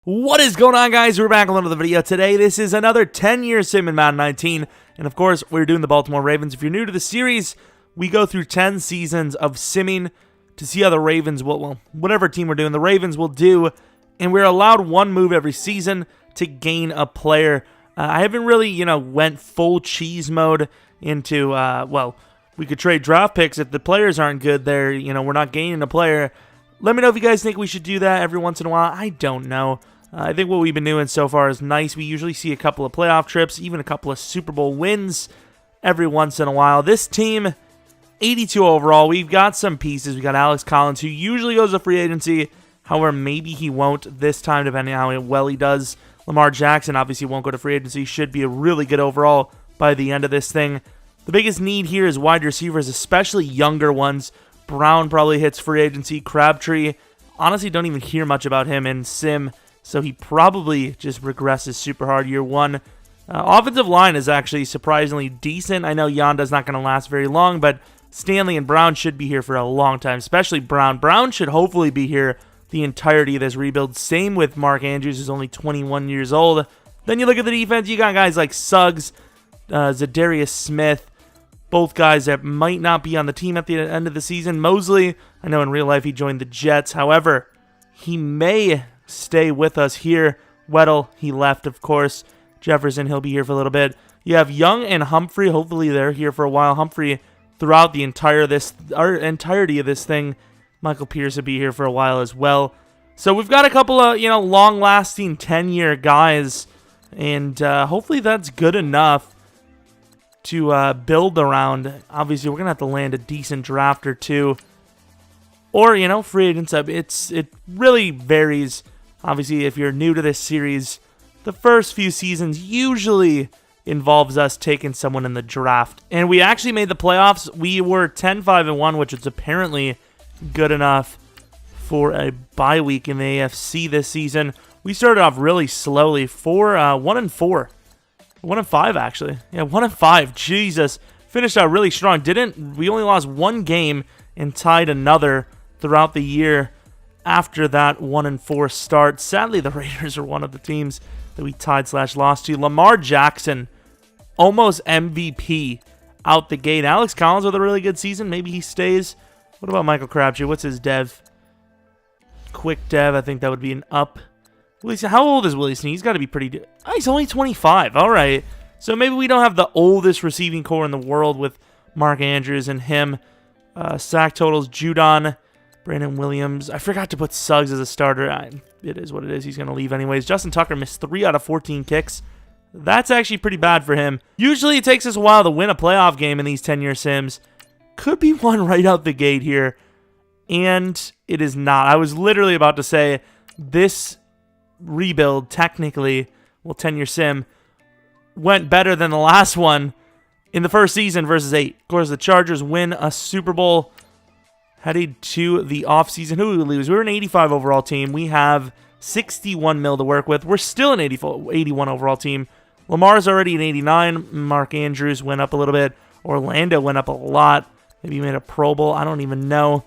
What is going on, guys? We're back with another video today. This is another 10-year sim in Madden 19, and of course, we're doing the Baltimore Ravens. If you're new to the series, we go through 10 seasons of simming to see how the Ravens will, well, whatever team we're doing, the Ravens will do, and we're allowed one move every season to gain a player. I haven't really, went full cheese mode into, well, we could trade draft picks if the players aren't good there, we're not gaining a player. Let me know if you guys think we should do that every once in a while. I don't know. I think what we've been doing so far is nice. We usually see a couple of playoff trips, even a couple of Super Bowl wins every once in a while. This team, 82 overall. We've got some pieces. We got Alex Collins, who usually goes to free agency. However, maybe he won't this time, depending on how well he does. Lamar Jackson obviously won't go to free agency. Should be a really good overall by the end of this thing. The biggest need here is wide receivers, especially younger ones. Brown probably hits free agency. Crabtree, honestly, don't even hear much about him in Sim, so he probably just regresses super hard year one. Offensive line is actually surprisingly decent. I know Yonda's not going to last very long, but Stanley and Brown should be here for a long time, especially Brown. Brown should hopefully be here the entirety of this rebuild. Same with Mark Andrews, who's only 21 years old. Then you look at the defense, you got guys like Suggs, Zadarius Smith, both guys that might not be on the team at the end of the season. Mosley, I know in real life he joined the Jets. However, he may stay with us here. Weddle, he left, of course. Jefferson, he'll be here for a little bit. You have Young and Humphrey. Hopefully they're here for a while. Humphrey throughout the entirety of this thing. Michael Pierce will be here for a while as well. So we've got a couple of, long-lasting 10-year guys, and hopefully that's good enough to build around. Obviously, we're going to have to land a decent draft or two. Or, free agents. It really varies. Obviously, if you're new to this series, the first few seasons usually involves us taking someone in the draft. And we actually made the playoffs. We were 10-5-1, which is apparently good enough for a bye week in the AFC this season. We started off really slowly. 1-4. 1-5, actually. Yeah, 1-5. Jesus. Finished out really strong. We only lost one game and tied another throughout the year after that 1-4 start. Sadly, the Raiders are one of the teams that we tied/lost to. Lamar Jackson, almost MVP out the gate. Alex Collins with a really good season. Maybe he stays. What about Michael Crabtree? What's his dev? Quick dev. I think that would be an up. How old is Willie Snead? He's got to be pretty... Oh, he's only 25. All right. So maybe we don't have the oldest receiving core in the world with Mark Andrews and him. Sack totals, Judon, Brandon Williams. I forgot to put Suggs as a starter. It is what it is. He's going to leave anyways. Justin Tucker missed 3 out of 14 kicks. That's actually pretty bad for him. Usually it takes us a while to win a playoff game in these 10-year sims. Could be one right out the gate here. And it is not. I was literally about to say this rebuild, technically, well, 10-year sim, went better than the last one in the first season versus 8. Of course, the Chargers win a Super Bowl headed to the offseason. Who did we lose? We were an 85 overall team. We have 61 mil to work with. We're still an 81 overall team. Lamar's already an 89. Mark Andrews went up a little bit. Orlando went up a lot. Maybe he made a Pro Bowl. I don't even know.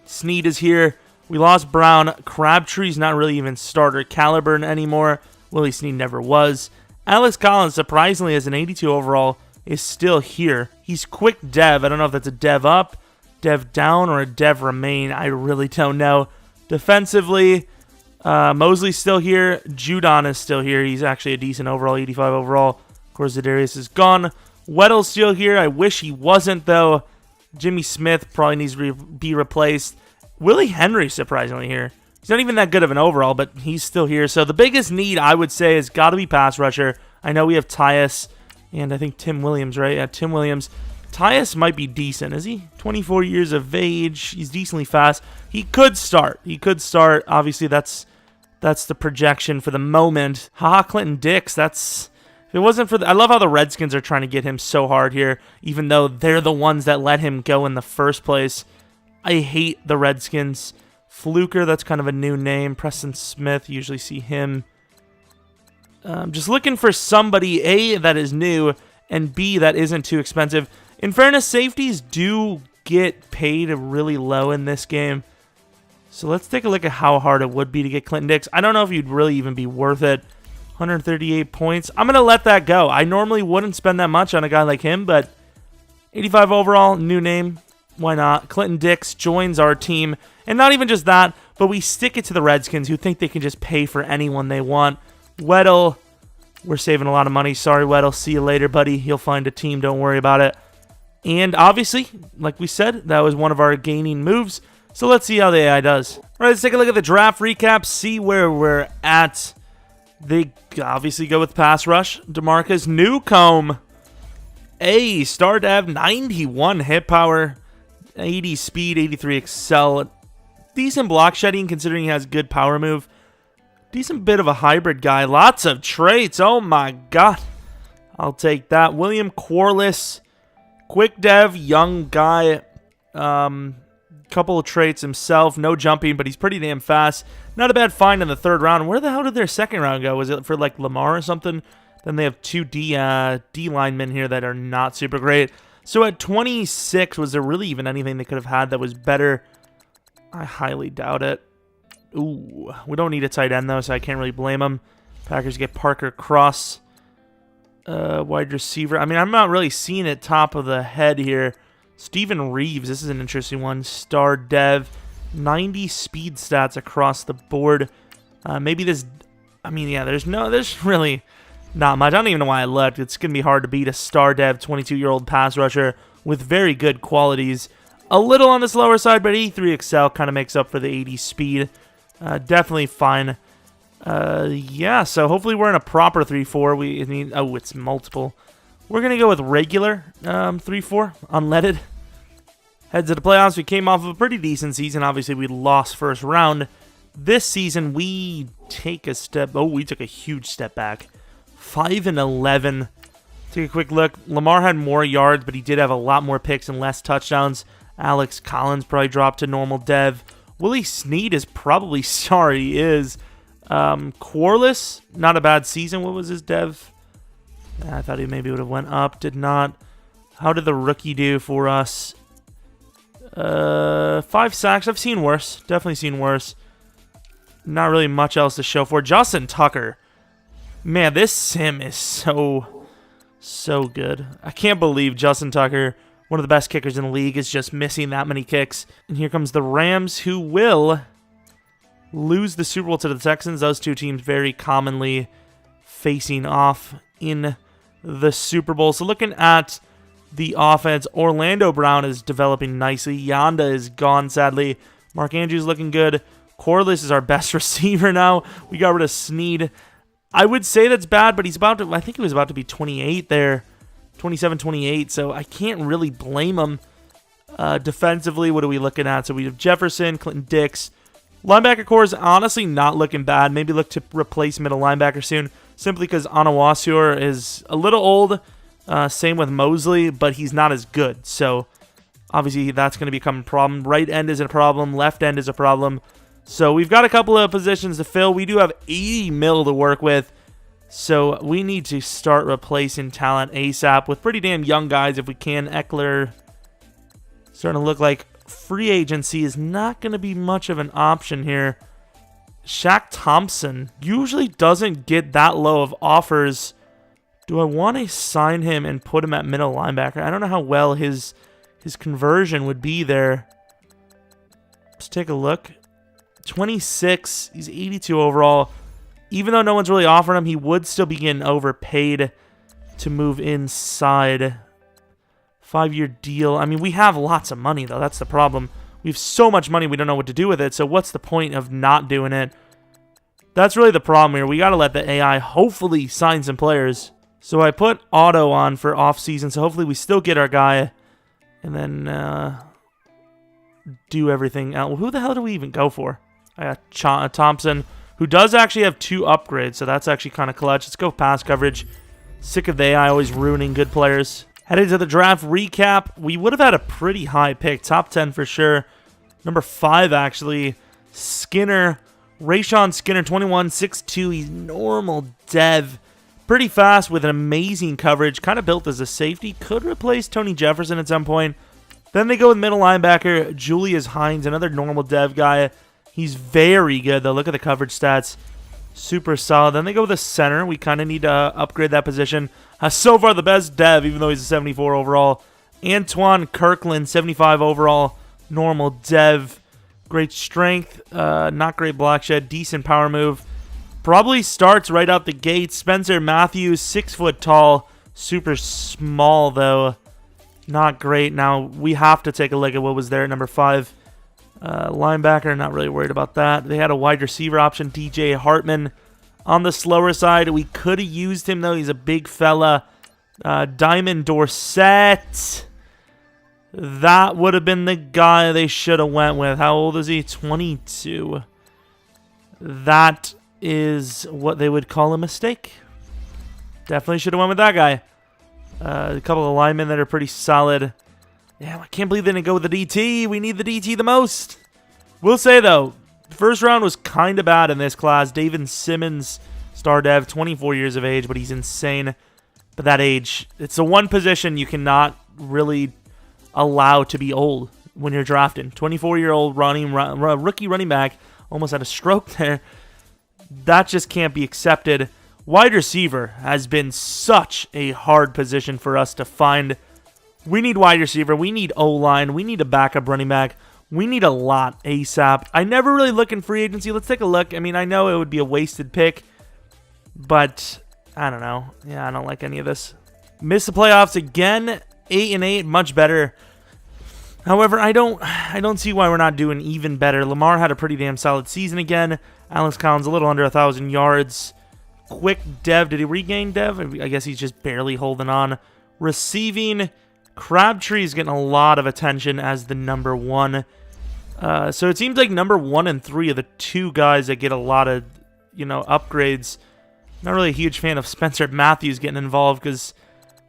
Snead is here. We lost Brown. Crabtree's not really even starter caliber anymore. Willie Snead never was. Alex Collins, surprisingly, as an 82 overall, is still here. He's quick dev. I don't know if that's a dev up, dev down, or a dev remain. I really don't know. Defensively, Mosley's still here. Judon is still here. He's actually a decent overall, 85 overall. Of course, Zadarius is gone. Weddle's still here. I wish he wasn't, though. Jimmy Smith probably needs to be replaced. Willie Henry, surprisingly, here. He's not even that good of an overall, but he's still here. So the biggest need, I would say, has got to be pass rusher. I know we have Tyus and I think Tim Williams, right? Yeah, Tim Williams. Tyus might be decent. Is he 24 years of age? He's decently fast. He could start. Obviously, that's the projection for the moment. Clinton Dix, if it wasn't for I love how the Redskins are trying to get him so hard here, even though they're the ones that let him go in the first place. I hate the Redskins. Fluker, that's kind of a new name. Preston Smith, usually see him. Just looking for somebody, A, that is new, and B, that isn't too expensive. In fairness, safeties do get paid really low in this game. So let's take a look at how hard it would be to get Clinton Dix. I don't know if you'd really even be worth it. 138 points. I'm going to let that go. I normally wouldn't spend that much on a guy like him, but 85 overall, new name. Why not? Clinton Dix joins our team. And not even just that, but we stick it to the Redskins, who think they can just pay for anyone they want. Weddle, we're saving a lot of money. Sorry, Weddle. See you later, buddy. You'll find a team. Don't worry about it. And obviously, like we said, that was one of our gaining moves. So let's see how the AI does. All right, let's take a look at the draft recap, see where we're at. They obviously go with pass rush. DeMarcus Newcomb. Star dev, 91 hit power, 80 speed, 83 excel. Decent block shedding considering he has good power move. Decent bit of a hybrid guy. Lots of traits. Oh my god. I'll take that. William Corliss. Quick dev, young guy. Couple of traits himself. No jumping, but he's pretty damn fast. Not a bad find in the third round. Where the hell did their second round go? Was it for like Lamar or something? Then they have two D linemen here that are not super great. So at 26, was there really even anything they could have had that was better? I highly doubt it. Ooh, we don't need a tight end, though, so I can't really blame them. Packers get Parker Cross. Wide receiver. I mean, I'm not really seeing it top of the head here. Steven Reeves, this is an interesting one. Star dev. 90 speed stats across the board. Maybe this... I mean, yeah, there's really not much. I don't even know why I left. It's going to be hard to beat a star dev 22-year-old pass rusher with very good qualities. A little on the slower side, but 83 excel kind of makes up for the 80 speed. Definitely fine. Yeah, so hopefully we're in a proper 3-4. Oh, it's multiple. We're going to go with regular 3-4, unleaded. Heads to the playoffs. We came off of a pretty decent season. Obviously, we lost first round. This season, we take a step... Oh, we took a huge step back. 5-11. Take a quick look. Lamar had more yards, but he did have a lot more picks and less touchdowns. Alex Collins probably dropped to normal dev. Willie Snead is probably... Sorry, he is. Corliss, not a bad season. What was his dev? I thought he maybe would have went up. Did not. How did the rookie do for us? 5 sacks. I've seen worse. Definitely seen worse. Not really much else to show for. Justin Tucker. Man, this sim is so good. I can't believe Justin Tucker, one of the best kickers in the league, is just missing that many kicks. And here comes the Rams, who will lose the Super Bowl to the Texans. Those two teams very commonly facing off in the Super Bowl. So looking at the offense, Orlando Brown is developing nicely. Yanda is gone, sadly. Mark Andrews looking good. Corliss is our best receiver now. We got rid of Snead. I would say that's bad, but he's about to... I think he was about to be 28 there. 27, 28, so I can't really blame him. Defensively, what are we looking at? So we have Jefferson, Clinton Dix. Linebacker core is honestly not looking bad. Maybe look to replace middle linebacker soon, simply because Anawasior is a little old. Same with Mosley, but he's not as good. So obviously that's going to become a problem. Right end is a problem. Left end is a problem. So we've got a couple of positions to fill. We do have 80 mil to work with. So we need to start replacing talent ASAP with pretty damn young guys if we can. Eckler starting to look like free agency is not going to be much of an option here. Shaq Thompson usually doesn't get that low of offers. Do I want to sign him and put him at middle linebacker? I don't know how well his conversion would be there. Let's take a look. 26. He's 82 overall. Even though no one's really offering him, he would still be getting overpaid to move inside. 5-year deal. I mean, we have lots of money, though. That's the problem. We have so much money, we don't know what to do with it. So what's the point of not doing it? That's really the problem here. We got to let the AI hopefully sign some players. So I put auto on for off-season, so hopefully we still get our guy. And then do everything else. Well, who the hell do we even go for? I got Thompson, who does actually have 2 upgrades, so that's actually kind of clutch. Let's go pass coverage. Sick of the AI always ruining good players. Heading to the draft recap, we would have had a pretty high pick. Top 10 for sure. Number 5, actually. Skinner. Rayshon Skinner, 21, 6'2". He's normal dev. Pretty fast with an amazing coverage. Kind of built as a safety. Could replace Tony Jefferson at some point. Then they go with middle linebacker Julius Hines, another normal dev guy. He's very good, though. Look at the coverage stats. Super solid. Then they go with a center. We kind of need to upgrade that position. So far, the best dev, even though he's a 74 overall. Antoine Kirkland, 75 overall. Normal dev. Great strength. Not great block shed. Decent power move. Probably starts right out the gate. Spencer Matthews, 6 foot tall. Super small, though. Not great. Now, we have to take a look at what was there at number 5. Linebacker, not really worried about that. They had a wide receiver option, DJ Hartman. On the slower side, we could have used him, though. He's a big fella. Diamond Dorsett. That would have been the guy they should have went with. How old is he? 22. That is what they would call a mistake. Definitely should have went with that guy. A couple of linemen that are pretty solid. Yeah, I can't believe they didn't go with the DT. We need the DT the most. We'll say, though, the first round was kind of bad in this class. David Simmons, star dev, 24 years of age, but he's insane. But that age, it's the one position you cannot really allow to be old when you're drafting. 24-year-old rookie running back, almost had a stroke there. That just can't be accepted. Wide receiver has been such a hard position for us to find. We need wide receiver. We need O-line. We need a backup running back. We need a lot ASAP. I never really look in free agency. Let's take a look. I mean, I know it would be a wasted pick, but I don't know. Yeah, I don't like any of this. Missed the playoffs again. 8-8, much better. However, I don't see why we're not doing even better. Lamar had a pretty damn solid season again. Alex Collins a little under 1,000 yards. Quick dev. Did he regain dev? I guess he's just barely holding on. Receiving, Crabtree's getting a lot of attention as the number 1. So it seems like number 1 and 3 are the 2 guys that get a lot of, upgrades. Not really a huge fan of Spencer Matthews getting involved because,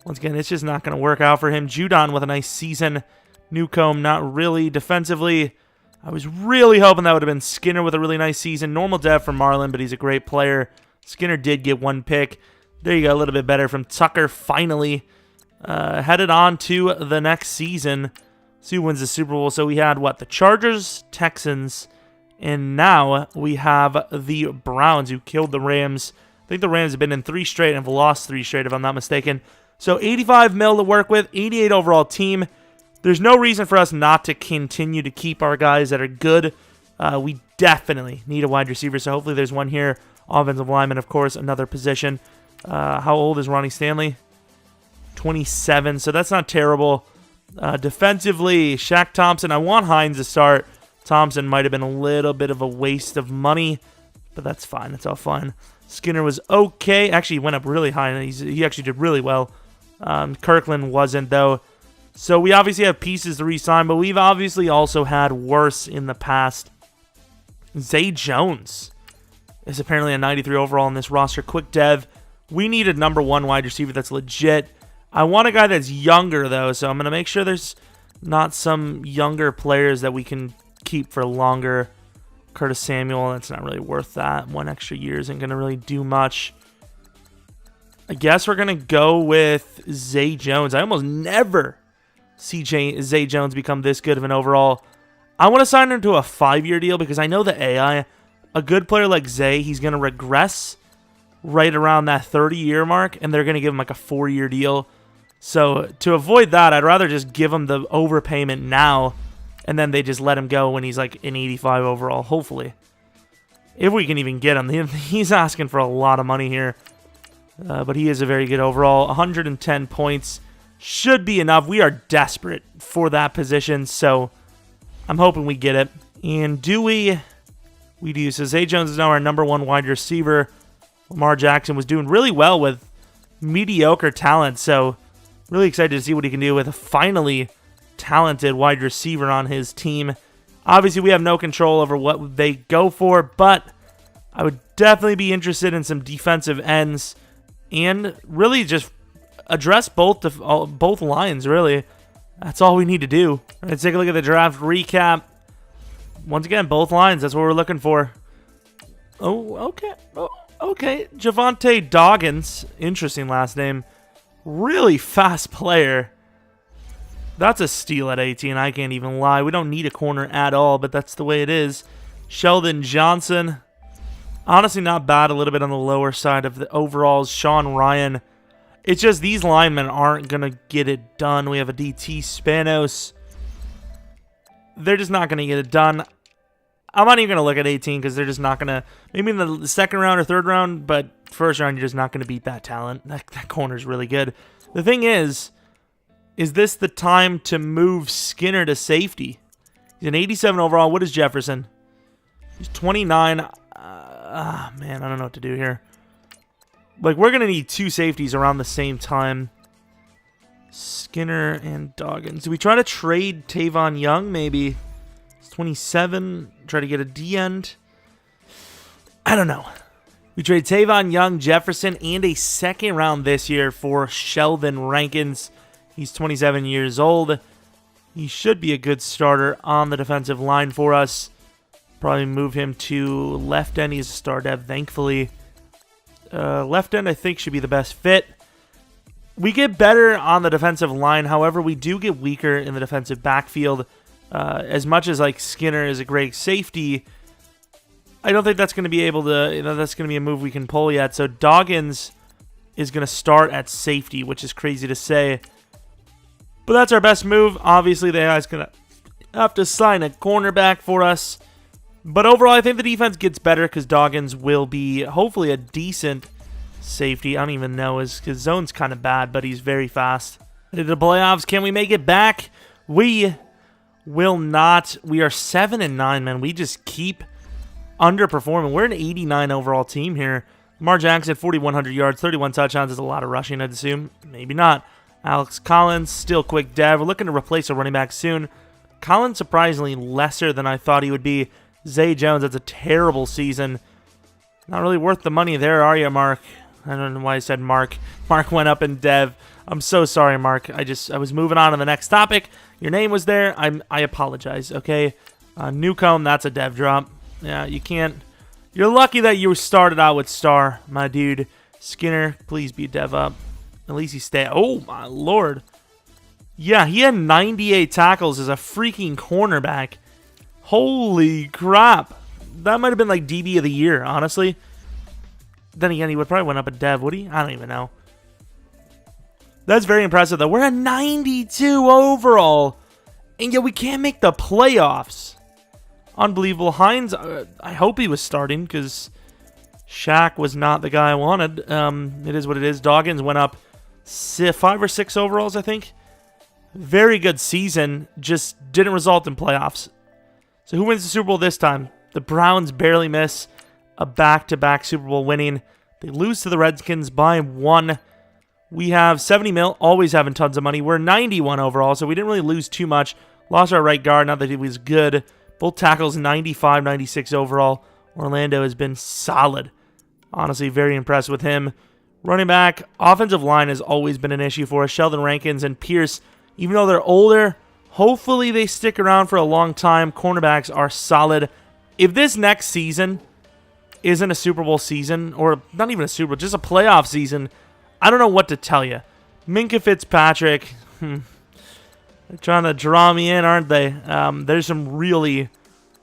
once again, it's just not going to work out for him. Judon with a nice season. Newcomb, not really. Defensively, I was really hoping that would have been Skinner with a really nice season. Normal dev for Marlin, but he's a great player. Skinner did get 1 pick. There you go, a little bit better from Tucker finally. Headed on to the next season. See who wins the Super Bowl. So we had, the Chargers, Texans, and now we have the Browns who killed the Rams. I think the Rams have been in 3 straight and have lost 3 straight if I'm not mistaken. So 85 mil to work with, 88 overall team. There's no reason for us not to continue to keep our guys that are good. We definitely need a wide receiver, so hopefully there's one here. Offensive lineman, of course, another position. How old is Ronnie Stanley? 27, so that's not terrible. Defensively, Shaq Thompson. I want Hines to start. Thompson might have been a little bit of a waste of money, but that's fine. That's all fine. Skinner was okay. Actually, he went up really high, and he actually did really well. Kirkland wasn't, though. So we obviously have pieces to re-sign, but we've obviously also had worse in the past. Zay Jones is apparently a 93 overall in this roster. Quick dev. We need a number 1 wide receiver that's legit. I want a guy that's younger, though, so I'm going to make sure there's not some younger players that we can keep for longer. Curtis Samuel, that's not really worth that. 1 extra year isn't going to really do much. I guess we're going to go with Zay Jones. I almost never see Zay Jones become this good of an overall. I want to sign him to a 5-year deal because I know the AI, a good player like Zay, he's going to regress right around that 30-year mark, and they're going to give him like a 4-year deal. So to avoid that, I'd rather just give him the overpayment now, and then they just let him go when he's like an 85 overall, hopefully. If we can even get him. He's asking for a lot of money here, but he is a very good overall. 110 points. Should be enough. We are desperate for that position, so I'm hoping we get it. And do we? We do. So Zay Jones is now our number 1 wide receiver. Lamar Jackson was doing really well with mediocre talent, so really excited to see what he can do with a finally talented wide receiver on his team. Obviously, we have no control over what they go for, but I would definitely be interested in some defensive ends and really just address both lines, really. That's all we need to do. Let's take a look at the draft recap. Once again, both lines. That's what we're looking for. Oh, okay. Oh, okay. Javonte Doggins. Interesting last name. Really fast player. That's a steal at 18. I can't even lie. We don't need a corner at all, but that's the way it is. Sheldon Johnson. Honestly, not bad. A little bit on the lower side of the overalls. Sean Ryan. It's just these linemen aren't going to get it done. We have a DT Spanos. They're just not going to get it done. I'm not even going to look at 18 because they're just not going to. Maybe in the second round or third round, but first round, you're just not going to beat that talent. That corner's really good. The thing is this the time to move Skinner to safety? He's an 87 overall. What is Jefferson? He's 29. Man, I don't know what to do here. Like, we're going to need two safeties around the same time. Skinner and Doggins. Do we try to trade Tavon Young, maybe? It's 27. Try to get a D-end. I don't know. We trade Tavon Young, Jefferson, and a second round this year for Sheldon Rankins. He's 27 years old. He should be a good starter on the defensive line for us. Probably move him to left end. He's a star dev, thankfully. Left end, I think, should be the best fit. We get better on the defensive line. However, we do get weaker in the defensive backfield. As much as like Skinner is a great safety, I don't think that's going to be able to. That's going to be a move we can pull yet. So Doggins is going to start at safety, which is crazy to say, but that's our best move. Obviously, the AI is going to have to sign a cornerback for us. But overall, I think the defense gets better because Doggins will be hopefully a decent safety. I don't even know. His zone's kind of bad, but he's very fast. Into the playoffs, can we make it back? We will not. We are 7-9, man. We just keep underperforming. We're an 89 overall team here. Lamar Jackson, 4,100 yards, 31 touchdowns. Is a lot of rushing, I'd assume. Maybe not. Alex Collins, still quick dev. We're looking to replace a running back soon. Collins, surprisingly lesser than I thought he would be. Zay Jones, that's a terrible season. Not really worth the money there, are you, Mark? I don't know why I said Mark. Mark went up in dev. I'm so sorry, Mark. I was moving on to the next topic. Your name was there. I apologize, okay? Newcomb, that's a dev drop. Yeah, you can't. You're lucky that you started out with star, my dude. Skinner, please be dev up. At least he stay. Oh, my lord. Yeah, he had 98 tackles as a freaking cornerback. Holy crap. That might have been like DB of the year, honestly. Then again, he would probably went up a dev, would he? I don't even know. That's very impressive, though. We're a 92 overall, and yet we can't make the playoffs. Unbelievable. Hines, I hope he was starting, because Shaq was not the guy I wanted. It is what it is. Doggins went up 5 or 6 overalls, I think. Very good season, just didn't result in playoffs. So who wins the Super Bowl this time? The Browns barely miss a back-to-back Super Bowl winning. They lose to the Redskins by 1. We have 70 mil, always having tons of money. We're 91 overall, so we didn't really lose too much. Lost our right guard, not that he was good. Both tackles 95, 96 overall. Orlando has been solid. Honestly, very impressed with him. Running back, offensive line has always been an issue for us. Sheldon Rankins and Pierce, even though they're older, hopefully they stick around for a long time. Cornerbacks are solid. If this next season isn't a Super Bowl season, or not even a Super Bowl, just a playoff season, I don't know what to tell you. Minkah Fitzpatrick, they're trying to draw me in, aren't they? There's some really,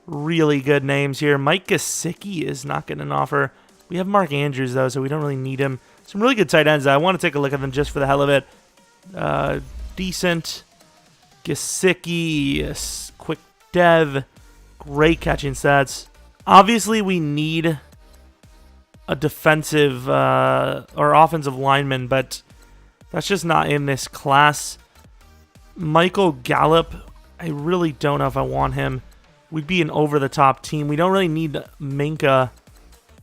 really good names here. Mike Gesicki is not getting an offer. We have Mark Andrews, though, so we don't really need him. Some really good tight ends. I want to take a look at them just for the hell of it. Decent. Gesicki, quick dev, great catching stats. Obviously, we need a defensive or offensive lineman, but that's just not in this class. Michael Gallup, I really don't know if I want him. We'd be an over-the-top team. We don't really need Minkah,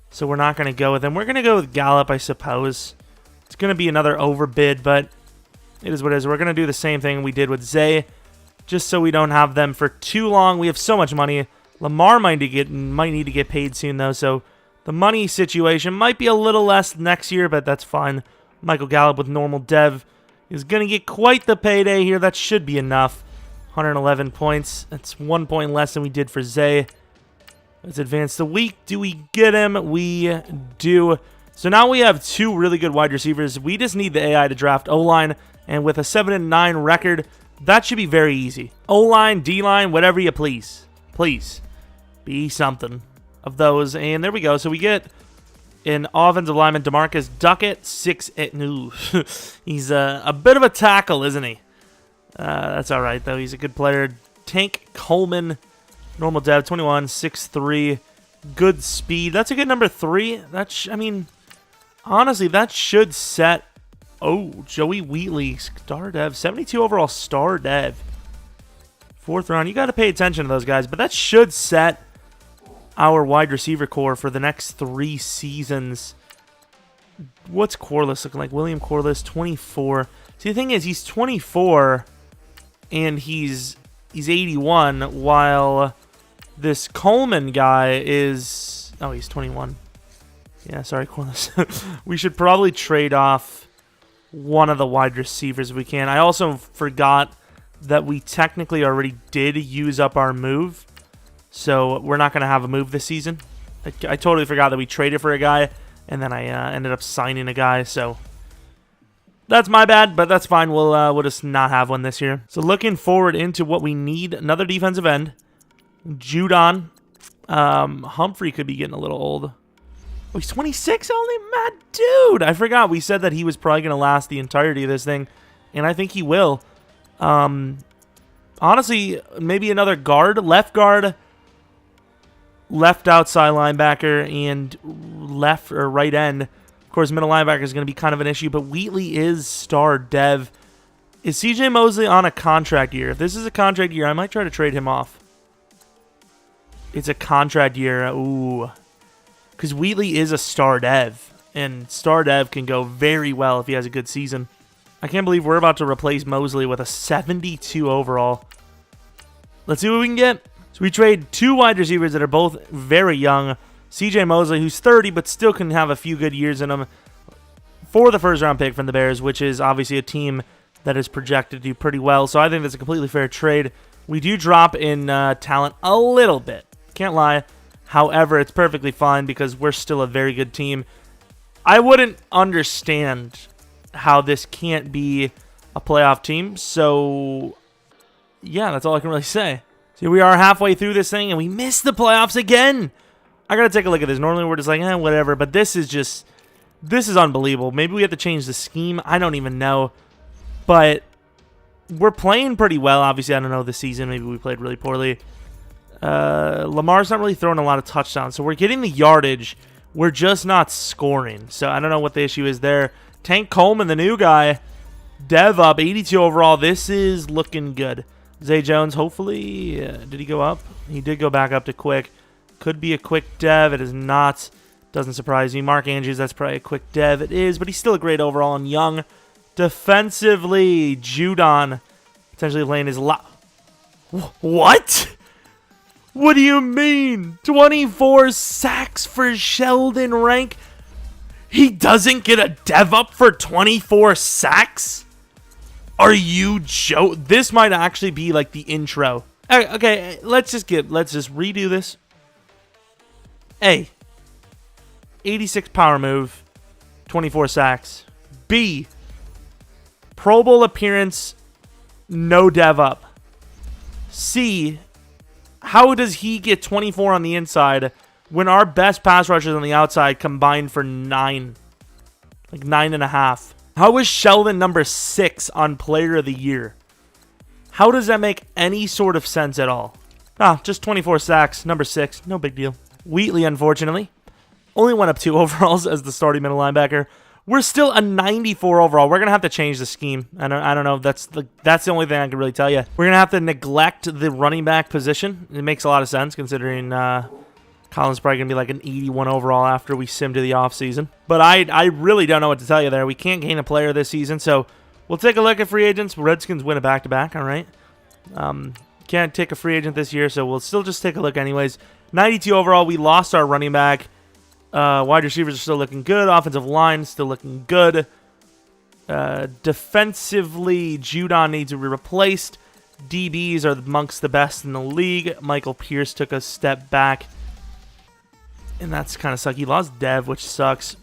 so we're not going to go with him. We're going to go with Gallup, I suppose. It's going to be another overbid, but it is what it is. We're going to do the same thing we did with Zay, just so we don't have them for too long. We have so much money. Lamar might need to get paid soon, though, so the money situation might be a little less next year, but that's fine. Michael Gallup with normal dev is going to get quite the payday here. That should be enough. 111 points. That's 1 point less than we did for Zay. Let's advance the week. Do we get him? We do. So now we have 2 really good wide receivers. We just need the AI to draft O-line, and with a 7-9 record, that should be very easy. O-line, D-line, whatever you please. Please. Be something of those. And there we go. So we get an offensive lineman, DeMarcus Duckett, 6'8". He's a bit of a tackle, isn't he? That's all right, though. He's a good player. Tank Coleman, normal dev, 21, 6'3", good speed. That's a good number 3. I mean, honestly, that should set... Oh, Joey Wheatley, star dev, 72 overall star dev. 4th round. You got to pay attention to those guys, but that should set our wide receiver core for the next 3 seasons. What's Corliss looking like? William Corliss, 24. See, the thing is, he's 24, and he's 81, while this Coleman guy is... Oh, he's 21. Yeah, sorry, Corliss. We should probably trade off one of the wide receivers if we can. I also forgot that we technically already did use up our move, so we're not going to have a move this season. I totally forgot that we traded for a guy, and then I ended up signing a guy, so that's my bad, but that's fine. We'll just not have one this year. So looking forward into what we need, another defensive end. Judon. Humphrey could be getting a little old. Oh, he's 26 only? Mad dude! I forgot we said that he was probably going to last the entirety of this thing, and I think he will. Honestly, maybe another guard, left outside linebacker, and left or right end. Of course, middle linebacker is going to be kind of an issue, but Wheatley is star dev. Is CJ Mosley on a contract year? If this is a contract year, I might try to trade him off. It's a contract year. Ooh. Because Wheatley is a star dev, and star dev can go very well if he has a good season. I can't believe we're about to replace Mosley with a 72 overall. Let's see what we can get. So we trade 2 wide receivers that are both very young. CJ Mosley, who's 30, but still can have a few good years in him, for the first-round pick from the Bears, which is obviously a team that is projected to do pretty well. So I think that's a completely fair trade. We do drop in talent a little bit. Can't lie. However, it's perfectly fine because we're still a very good team. I wouldn't understand how this can't be a playoff team. So, yeah, that's all I can really say. So we are halfway through this thing, and we missed the playoffs again. I got to take a look at this. Normally, we're just like, whatever. But this is unbelievable. Maybe we have to change the scheme. I don't even know. But we're playing pretty well. Obviously, I don't know this season. Maybe we played really poorly. Lamar's not really throwing a lot of touchdowns. So we're getting the yardage. We're just not scoring. So I don't know what the issue is there. Tank Coleman, the new guy. Dev up, 82 overall. This is looking good. Zay Jones, hopefully. Did he go up? He did go back up to quick. Could be a quick dev. It is not. Doesn't surprise me. Mark Andrews, that's probably a quick dev. It is, but he's still a great overall and young. Defensively, Judon potentially laying his What? What do you mean? 24 sacks for Sheldon Rank? He doesn't get a dev up for 24 sacks? Are you joking? This might actually be like the intro. Okay, let's just redo this. A, 86 power move, 24 sacks. B, Pro Bowl appearance, no dev up. C, how does he get 24 on the inside when our best pass rushers on the outside combined for 9? Like 9.5. How is Sheldon number 6 on Player of the Year? How does that make any sort of sense at all? Just 24 sacks, number 6, no big deal. Wheatley, unfortunately, only went up 2 overalls as the starting middle linebacker. We're still a 94 overall. We're going to have to change the scheme. I don't know. That's the only thing I can really tell you. We're going to have to neglect the running back position. It makes a lot of sense considering Colin's probably going to be like an 81 overall after we sim to the offseason. But I really don't know what to tell you there. We can't gain a player this season, so we'll take a look at free agents. Redskins win a back-to-back, all right? Can't take a free agent this year, so we'll still just take a look anyways. 92 overall. We lost our running back. Wide receivers are still looking good. Offensive line still looking good. Defensively, Judon needs to be replaced. DBs are amongst the best in the league. Michael Pierce took a step back. And that's kind of sucky. He lost Dev, which sucks.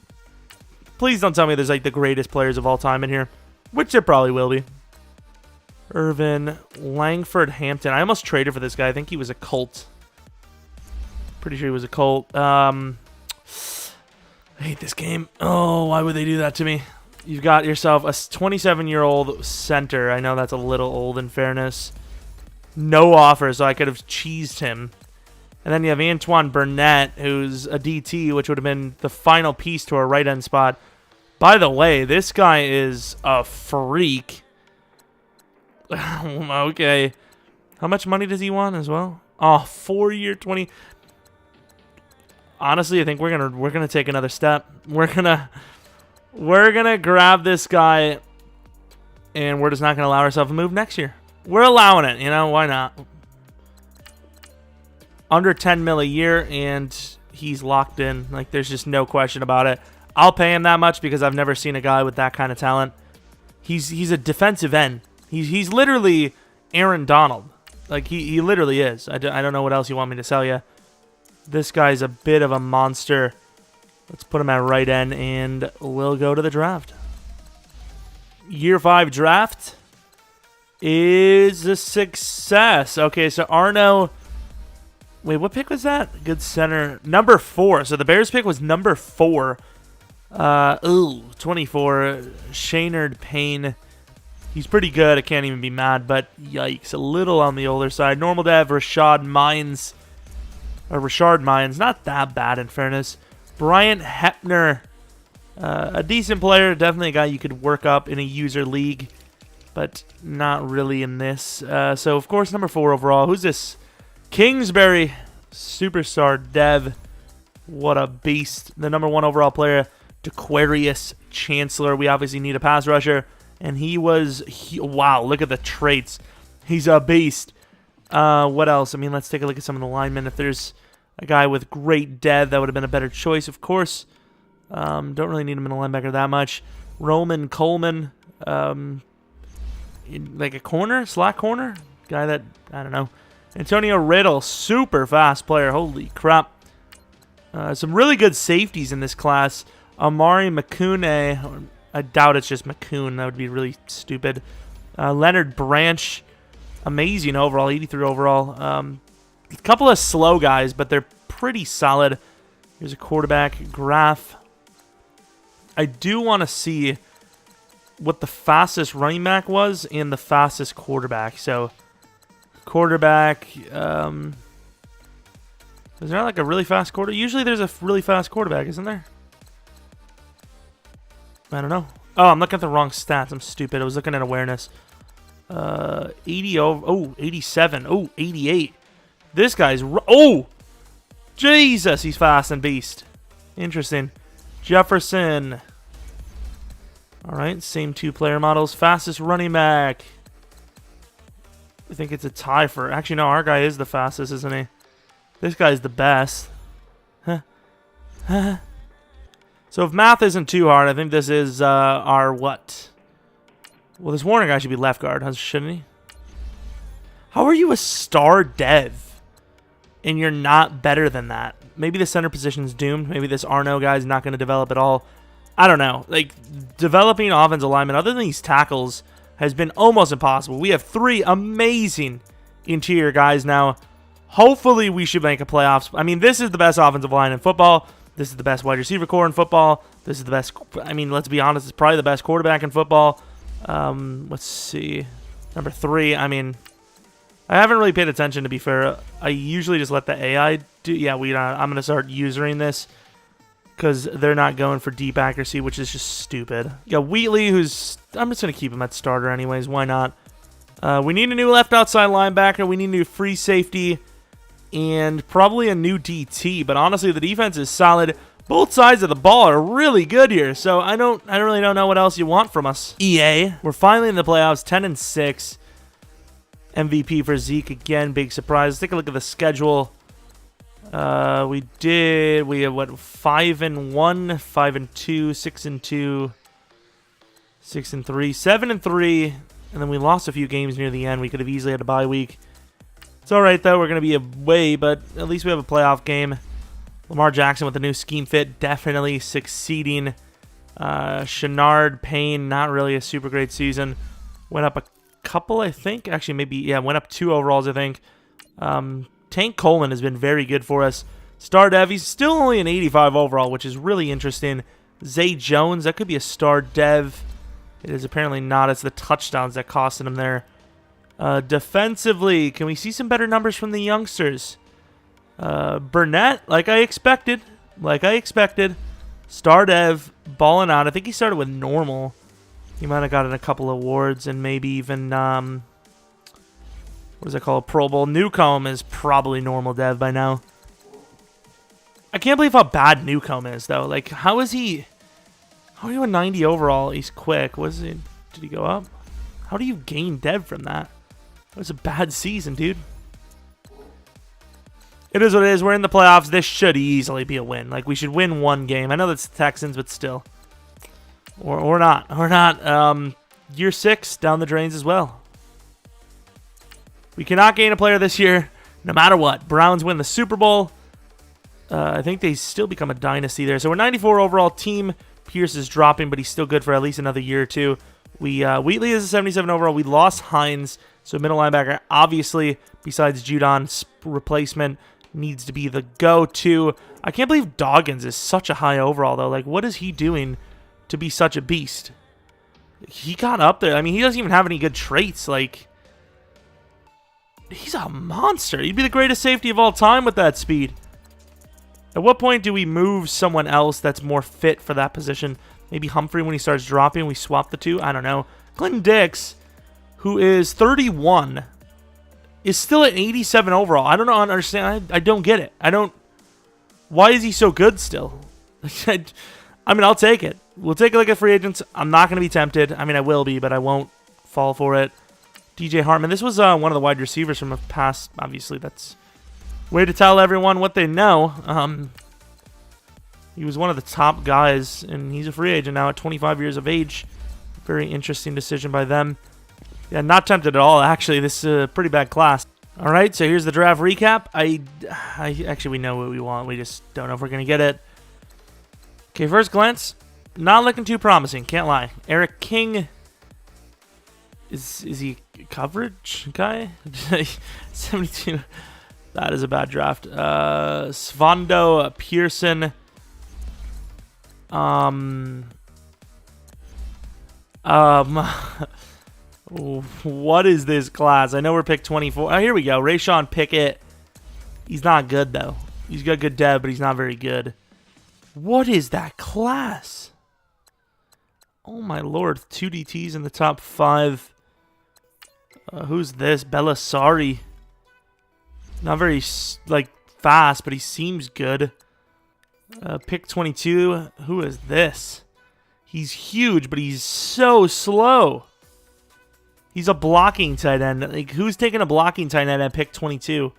Please don't tell me there's like the greatest players of all time in here. Which there probably will be. Irvin, Langford, Hampton. I almost traded for this guy. I think he was a Colt. Pretty sure he was a Colt. I hate this game. Oh, why would they do that to me? You've got yourself a 27-year-old center. I know that's a little old in fairness. No offer, so I could have cheesed him. And then you have Antoine Burnett, who's a DT, which would have been the final piece to our right end spot. By the way, this guy is a freak. Okay. How much money does he want as well? Oh, 4-year, 20. Honestly, I think we're gonna take another step. We're gonna grab this guy, and we're just not gonna allow ourselves to move next year. We're allowing it, you know, why not? Under 10 mil a year, and he's locked in. Like, there's just no question about it. I'll pay him that much because I've never seen a guy with that kind of talent. He's a defensive end. He's literally Aaron Donald. Like, he literally is. I don't know what else you want me to sell you. This guy's a bit of a monster. Let's put him at right end, and we'll go to the draft. Year 5 draft is a success. Okay, so Arno... Wait, what pick was that? Good center. Number 4. So the Bears pick was number 4. 24. Shaynard Payne. He's pretty good. I can't even be mad, but yikes. A little on the older side. Normal dev, Rashard Mines. Not that bad in fairness. Bryant Hepner. A decent player. Definitely a guy you could work up in a user league, but not really in this. So, of course, number 4 overall. Who's this? Kingsbury, superstar dev. What a beast. The number 1 overall player, DeQuarius Chancellor. We obviously need a pass rusher. And wow, look at the traits. He's a beast. What else? I mean, let's take a look at some of the linemen. If there's a guy with great dev, that would have been a better choice, of course. Don't really need him in a linebacker that much. Roman Coleman. Like a corner? Slack corner? Guy that, I don't know. Antonio Riddle, super fast player. Holy crap. Some really good safeties in this class. Amari McCune. I doubt it's just McCune. That would be really stupid. Leonard Branch. Amazing overall. 83 overall. A couple of slow guys, but they're pretty solid. Here's a quarterback. Graph. I do want to see what the fastest running back was and the fastest quarterback. So... quarterback, is there like a really fast quarterback? Usually there's a really fast quarterback, isn't there? I don't know. Oh, I'm looking at the wrong stats. I'm stupid. I was looking at awareness. 80 over, oh, 87. Oh, 88. This guy's, oh, Jesus, he's fast and beast. Interesting. Jefferson. All right, same 2 player models. Fastest running back. I think it's a tie for... Actually, no, our guy is the fastest, isn't he? This guy's the best. So if math isn't too hard, I think this is our what? Well, this Warner guy should be left guard, shouldn't he? How are you a star dev and you're not better than that? Maybe the center position's doomed. Maybe this Arno guy's not going to develop at all. I don't know. Like, developing offensive linemen, other than these tackles... has been almost impossible. We have 3 amazing interior guys now. Hopefully, we should make a playoffs. I mean, this is the best offensive line in football. This is the best wide receiver core in football. This is the best... I mean, let's be honest. It's probably the best quarterback in football. Let's see. Number 3, I mean... I haven't really paid attention, to be fair. I usually just let the AI do... Yeah, I'm going to start using this. Because they're not going for deep accuracy, which is just stupid. You got Wheatley, who's... I'm just going to keep him at starter anyways. Why not? We need a new left outside linebacker. We need a new free safety. And probably a new DT. But honestly, the defense is solid. Both sides of the ball are really good here. So I really don't know what else you want from us. EA. We're finally in the playoffs. 10-6. MVP for Zeke again. Big surprise. Let's take a look at the schedule. We have what, 5-1, 5-2, 6-2, 6-3, 7-3, and then we lost a few games near the end. We could have easily had a bye week. It's all right though. We're gonna be away, but at least we have a playoff game. Lamar Jackson with the new scheme fit, definitely succeeding. Shenard Payne, not really a super great season. Went up a couple, I think. Actually, maybe, yeah, went up 2 overalls, I think. Tank Coleman has been very good for us. Star Dev, he's still only an 85 overall, which is really interesting. Zay Jones, that could be a Star Dev. It is apparently not. It's the touchdowns that costed him there. Defensively, can we see some better numbers from the youngsters? Burnett, like I expected. Star Dev, balling out. I think he started with normal. He might have gotten a couple awards and maybe even, what is it called? Pro Bowl. Newcomb is probably normal Dev by now. I can't believe how bad Newcomb is, though. Like, how is he... How are you a 90 overall? He's quick. Was it? Did he go up? How do you gain Dev from that? That was a bad season, dude. It is what it is. We're in the playoffs. This should easily be a win. Like, we should win one game. I know that's the Texans, but still. Or not. Or not. Year 6, down the drains as well. We cannot gain a player this year, no matter what. Browns win the Super Bowl. I think they still become a dynasty there. So we're 94 overall team. Pierce is dropping, but he's still good for at least another year or two. Wheatley is a 77 overall. We lost Hines, so middle linebacker, obviously, besides Judon's replacement, needs to be the go-to. I can't believe Doggins is such a high overall, though. Like, what is he doing to be such a beast? He got up there. I mean, he doesn't even have any good traits. Like, he's a monster. He'd be the greatest safety of all time with that speed. At what point do we move someone else that's more fit for that position? Maybe Humphrey when he starts dropping, we swap the two? I don't know. Clinton Dix, who is 31, is still at 87 overall. I don't understand. I don't get it. Why is he so good still? I mean, I'll take it. We'll take it like a free agent. I'm not going to be tempted. I mean, I will be, but I won't fall for it. DJ Harmon. This was one of the wide receivers from a past. Obviously, that's... way to tell everyone what they know. He was one of the top guys, and he's a free agent now at 25 years of age. Very interesting decision by them. Yeah, not tempted at all, actually. This is a pretty bad class. All right, so here's the draft recap. Actually, we know what we want. We just don't know if we're going to get it. Okay, first glance, not looking too promising. Can't lie. Eric King. Is he a coverage guy? 72... That is a bad draft. Svando Pearson. What is this class? I know we're picked 24. Oh, here we go. Rayshawn Pickett. He's not good, though. He's got good dev, but he's not very good. What is that class? Oh, my lord. 2 DTs in the top 5. Who's this? Belisari. Not very, like, fast, but he seems good. Pick 22. Who is this? He's huge, but he's so slow. He's a blocking tight end. Like, who's taking a blocking tight end at pick 22?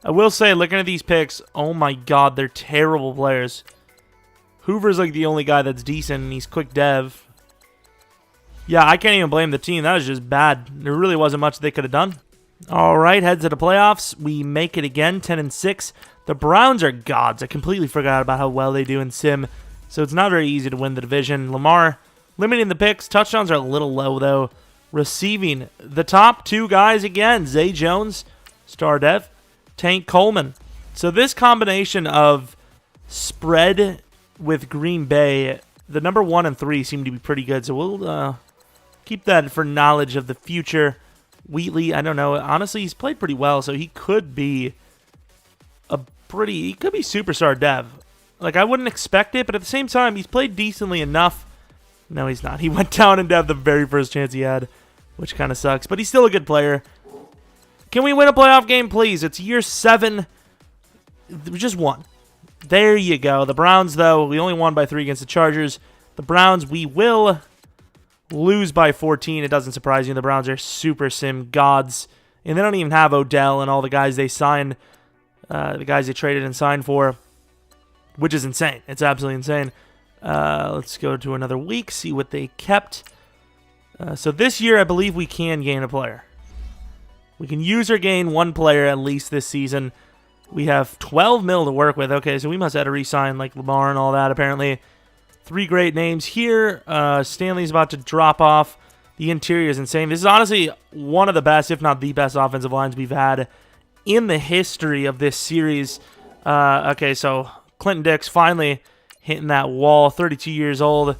I will say, looking at these picks, oh my god, they're terrible players. Hoover's like the only guy that's decent, and he's quick dev. Yeah, I can't even blame the team. That was just bad. There really wasn't much they could have done. All right, head to the playoffs. We make it again, 10-6. The Browns are gods. I completely forgot about how well they do in Sim, so it's not very easy to win the division. Lamar, limiting the picks. Touchdowns are a little low, though. Receiving, the top 2 guys again, Zay Jones, Star Dev, Tank Coleman. So this combination of spread with Green Bay, the number 1 and 3 seem to be pretty good, so we'll keep that for knowledge of the future. Wheatley, I don't know. Honestly, he's played pretty well, so he could be he could be superstar dev. Like, I wouldn't expect it, but at the same time, he's played decently enough. No, he's not. He went down in dev the very first chance he had, which kind of sucks, but he's still a good player. Can we win a playoff game, please? It's year 7. Just 1. There you go. The Browns, though, we only won by 3 against the Chargers. The Browns, we will lose by 14. It doesn't surprise you. The Browns are super sim gods, and they don't even have Odell and all the guys they signed, the guys they traded and signed for, which is insane. It's absolutely insane. Let's go to another week, see what they kept. So this year, I believe we can gain a player. We can use or gain 1 player at least this season. We have 12 mil to work with. Okay, so we must have to re-sign like Lamar and all that, apparently. 3 great names here. Stanley's about to drop off. The interior is insane. This is honestly one of the best, if not the best, offensive lines we've had in the history of this series. Okay, so Clinton Dix finally hitting that wall, 32 years old.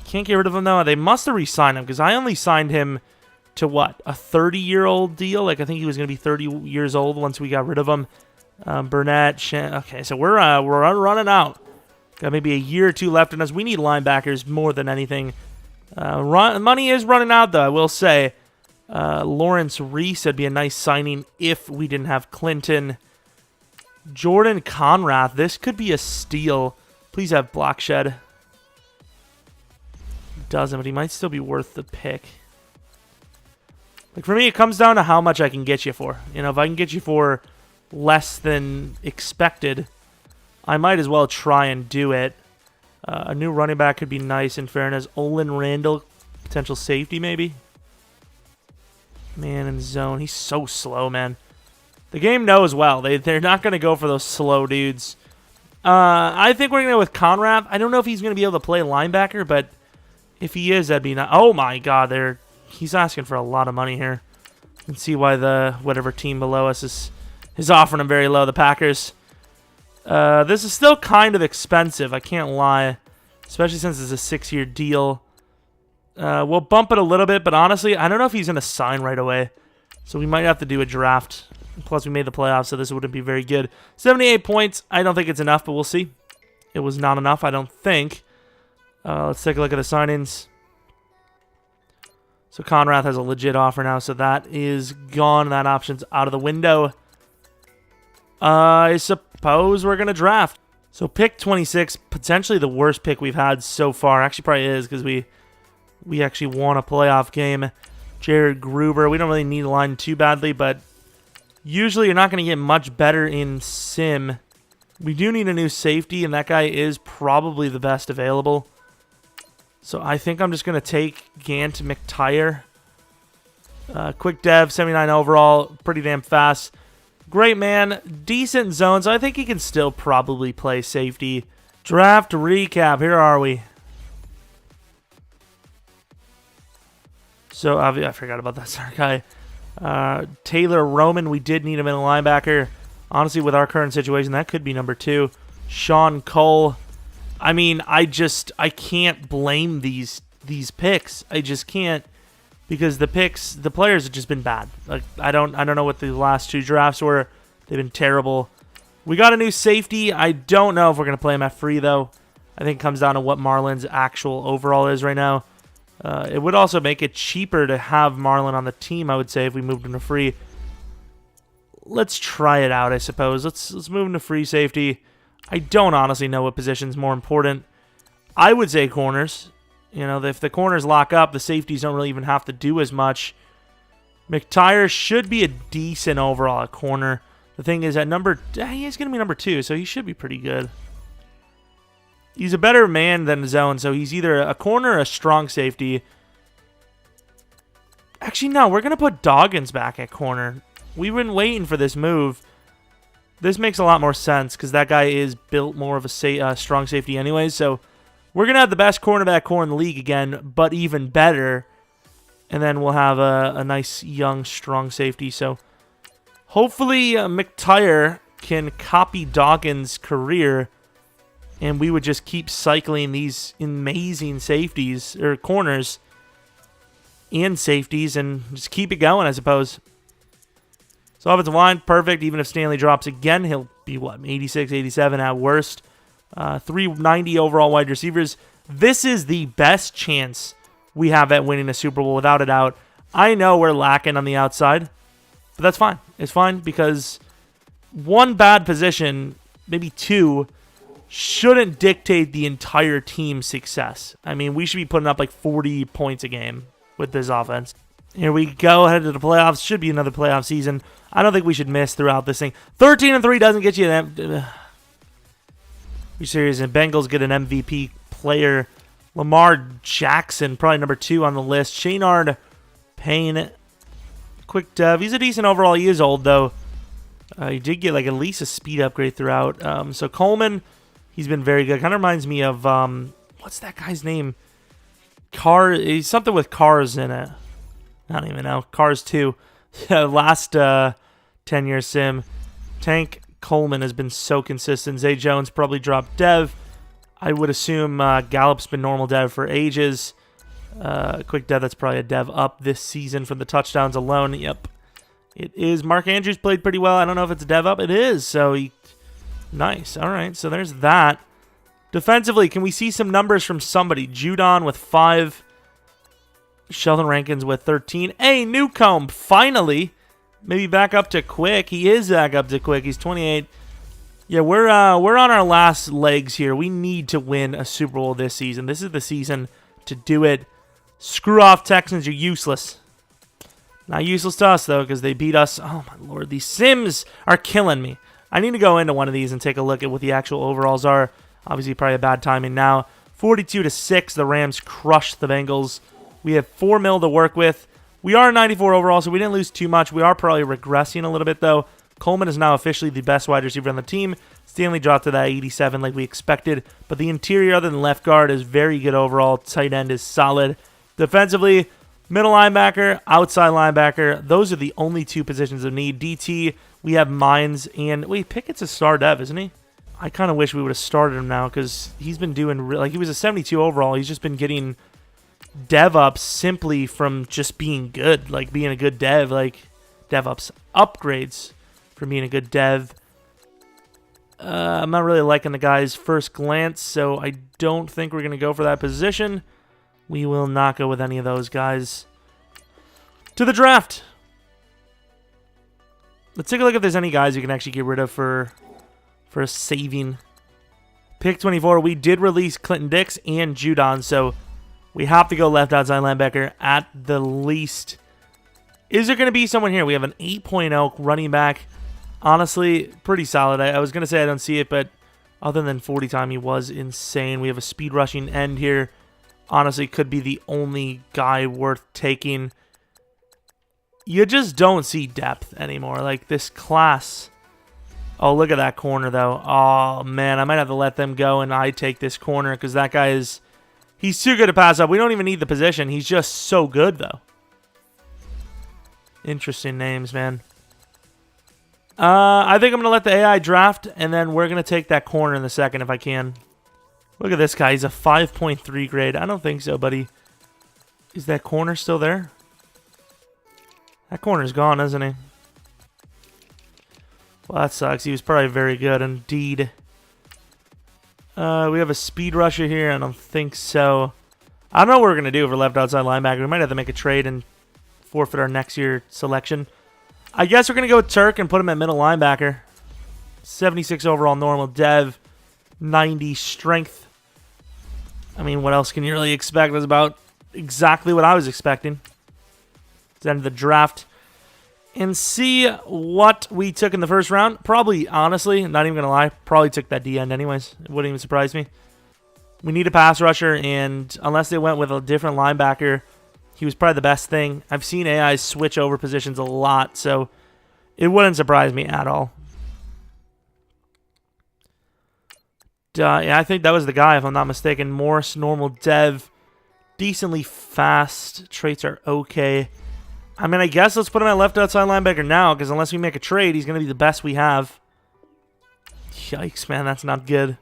Can't get rid of him, though. They must have re-signed him, because I only signed him to, what, a 30-year-old deal? Like, I think he was going to be 30 years old once we got rid of him. Burnett, okay, so we're running out. Got maybe a year or two left in us. We need linebackers more than anything. Money is running out, though, I will say. Lawrence Reese would be a nice signing if we didn't have Clinton. Jordan Conrath, this could be a steal. Please have Blackshed. Doesn't, but he might still be worth the pick. Like, for me, it comes down to how much I can get you for. You know, if I can get you for less than expected, I might as well try and do it. A new running back could be nice, in fairness. Olin Randall, potential safety, maybe. Man in zone. He's so slow, man. The game knows well. They're not going to go for those slow dudes. I think we're going to go with Conrad. I don't know if he's going to be able to play linebacker, but if he is, that'd be nice. Oh, my God. He's asking for a lot of money here. You can see why the whatever team below us is offering him very low, the Packers. This is still kind of expensive, I can't lie, especially since it's a 6-year deal. We'll bump it a little bit, but honestly, I don't know if he's going to sign right away. So we might have to do a draft. Plus, we made the playoffs, so this wouldn't be very good. 78 points. I don't think it's enough, but we'll see. It was not enough, I don't think. Let's take a look at the sign-ins. So Conrath has a legit offer now, so that is gone. That option's out of the window. I suppose we're going to draft. So pick 26, potentially the worst pick we've had so far. Actually, probably is, because we actually won a playoff game. Jared Gruber. We don't really need a line too badly, but usually you're not going to get much better in sim. We do need a new safety, and that guy is probably the best available. So I think I'm just going to take Jeromepkr. Quick dev, 79 overall, pretty damn fast. Great man, decent zone, so I think he can still probably play safety. Draft recap, here are we. So, I forgot about that sorry guy. Taylor Roman, we did need him in a linebacker. Honestly, with our current situation, that could be number 2. Sean Cole. I mean, I can't blame these picks. I just can't, because the players have just been bad. Like, I don't know what the last 2 drafts were. They've been terrible. We got a new safety. I don't know if we're going to play him at free, though. I think it comes down to what Marlon's actual overall is right now. It would also make it cheaper to have Marlon on the team, I would say, if we moved him to free. Let's try it out, I suppose. Let's move him to free safety. I don't honestly know what position's more important. I would say corners. You know, if the corners lock up, the safeties don't really even have to do as much. McTire should be a decent overall at corner. The thing is, at he's going to be number 2, so he should be pretty good. He's a better man than zone, so he's either a corner or a strong safety. Actually, no, we're going to put Doggins back at corner. We've been waiting for this move. This makes a lot more sense because that guy is built more of a strong safety anyways. So we're going to have the best cornerback core in the league again, but even better. And then we'll have a nice, young, strong safety. So hopefully McTire can copy Doggins' career, and we would just keep cycling these amazing safeties, or corners, and safeties, and just keep it going, I suppose. So offensive line, perfect. Even if Stanley drops again, he'll be, what, 86, 87 at worst. 390 overall wide receivers. This is the best chance we have at winning a Super Bowl, without a doubt. I know we're lacking on the outside, but that's fine. It's fine because one bad position, maybe 2, shouldn't dictate the entire team's success. I mean, we should be putting up like 40 points a game with this offense. Here we go, headed to the playoffs. Should be another playoff season. I don't think we should miss throughout this thing. 13-3 doesn't get you that. Be serious, and Bengals get an MVP player. Lamar Jackson, probably number 2 on the list. Shaynard Payne, quick dev. He's a decent overall. He is old, though. He did get like at least a speed upgrade throughout. So Coleman, he's been very good. Kind of reminds me of, what's that guy's name? He's something with cars in it. I don't even know. Cars 2. Last 10-year sim. Tank Coleman has been so consistent. Zay Jones probably dropped dev. I would assume Gallup's been normal dev for ages. Quick dev, that's probably a dev up this season from the touchdowns alone. Yep, it is. Mark Andrews played pretty well. I don't know if it's a dev up. It is, so nice. All right, so there's that. Defensively, can we see some numbers from somebody? Judon with 5. Sheldon Rankins with 13. Hey, Newcomb, finally. Maybe back up to quick. He is back up to quick. He's 28. Yeah, we're on our last legs here. We need to win a Super Bowl this season. This is the season to do it. Screw off, Texans. You're useless. Not useless to us, though, because they beat us. Oh, my Lord. These Sims are killing me. I need to go into one of these and take a look at what the actual overalls are. Obviously, probably a bad timing now. 42-6, the Rams crushed the Bengals. We have 4 mil to work with. We are 94 overall, so we didn't lose too much. We are probably regressing a little bit, though. Coleman is now officially the best wide receiver on the team. Stanley dropped to that 87 like we expected. But the interior, other than left guard, is very good overall. Tight end is solid. Defensively, middle linebacker, outside linebacker. Those are the only 2 positions of need. DT, we have Mines, and wait, Pickett's a star dev, isn't he? I kind of wish we would have started him now because he's been doing, like, he was a 72 overall. He's just been getting dev ups simply from just being good, like being a good dev, like dev ups upgrades from being a good dev. I'm not really liking the guy's first glance, so I don't think we're going to go for that position. We will not go with any of those guys. To the draft. Let's take a look if there's any guys you can actually get rid of for a saving. Pick 24, we did release Clinton Dix and Judon, so we have to go left outside linebacker at the least. Is there going to be someone here? We have an 8.0 running back. Honestly, pretty solid. I was going to say I don't see it, but other than 40 time, he was insane. We have a speed rushing end here. Honestly, could be the only guy worth taking. You just don't see depth anymore. Like this class. Oh, look at that corner, though. Oh, man, I might have to let them go and I take this corner because that guy is... He's too good to pass up. We don't even need the position. He's just so good, though. Interesting names, man. I think I'm going to let the AI draft, and then we're going to take that corner in the second if I can. Look at this guy. He's a 5.3 grade. I don't think so, buddy. Is that corner still there? That corner's gone, isn't he? Well, that sucks. He was probably very good indeed. We have a speed rusher here. I don't think so. I don't know what we're going to do for left outside linebacker. We might have to make a trade and forfeit our next year selection. I guess we're going to go with Turk and put him at middle linebacker. 76 overall normal dev. 90 strength. I mean, what else can you really expect? That's about exactly what I was expecting. Let's end the draft and see what we took in the first round. Probably, honestly, not even going to lie, probably took that D end anyways. It wouldn't even surprise me. We need a pass rusher, and unless they went with a different linebacker, he was probably the best thing. I've seen AIs switch over positions a lot, so it wouldn't surprise me at all. Yeah, I think that was the guy, if I'm not mistaken. Morse, normal dev, decently fast. Traits are okay. I mean, I guess let's put him at left outside linebacker now, because unless we make a trade, he's going to be the best we have. Yikes, man, that's not good.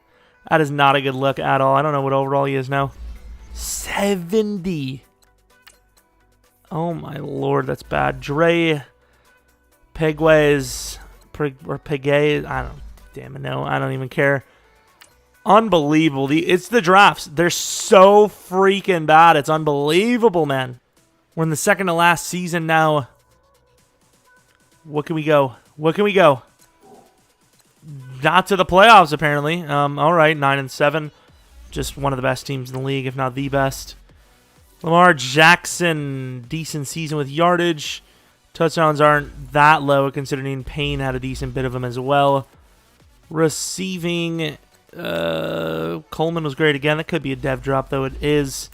That is not a good look at all. I don't know what overall he is now. 70. Oh, my Lord, that's bad. Dre, Pegway or Pegay, I don't, damn it, no, I don't even care. Unbelievable. It's the drafts. They're so freaking bad. It's unbelievable, man. We're in the second to last season now. What can we go? What can we go? Not to the playoffs, apparently. All right, 9-7. Just one of the best teams in the league, if not the best. Lamar Jackson, decent season with yardage. Touchdowns aren't that low, considering Payne had a decent bit of them as well. Receiving, Coleman was great again. That could be a dev drop, though it is.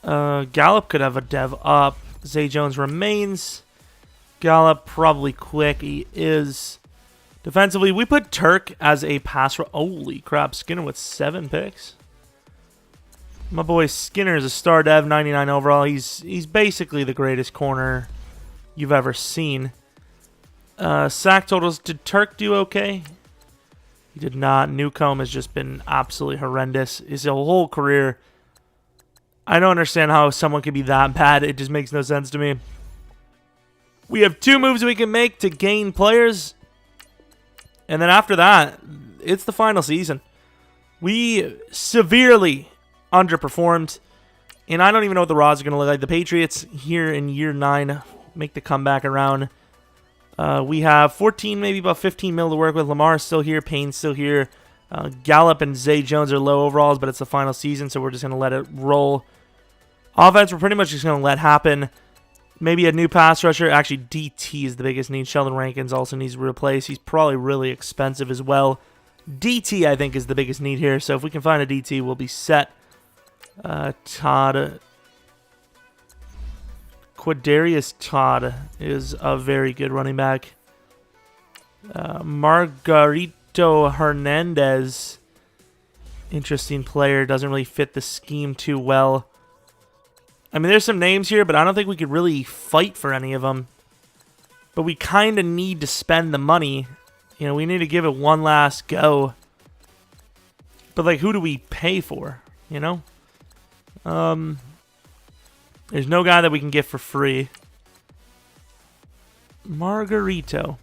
Gallup could have a dev up. Zay Jones remains. Gallup probably quick. He is. Defensively, we put Turk as a pass. Holy crap, Skinner with 7 picks. My boy Skinner is a star dev, 99 overall. He's basically the greatest corner you've ever seen. Sack totals. Did Turk do okay? He did not. Newcomb has just been absolutely horrendous. His whole career. I don't understand how someone could be that bad. It just makes no sense to me. We have 2 moves we can make to gain players. And then after that, it's the final season. We severely underperformed. And I don't even know what the Raws are going to look like. The Patriots here in year 9 make the comeback around. We have 14, maybe about 15 mil to work with. Lamar's still here. Payne's still here. Gallup and Zay Jones are low overalls, but it's the final season, so we're just going to let it roll. Offense, we're pretty much just going to let happen. Maybe a new pass rusher. Actually, DT is the biggest need. Sheldon Rankins also needs to replace. He's probably really expensive as well. DT, I think, is the biggest need here, so if we can find a DT, we'll be set. Quadarius Todd is a very good running back. Margarito Hernandez, interesting player, doesn't really fit the scheme too well. I mean, there's some names here, but I don't think we could really fight for any of them. But we kind of need to spend the money. You know, we need to give it one last go. But, like, who do we pay for, you know? There's no guy that we can get for free. Margarito.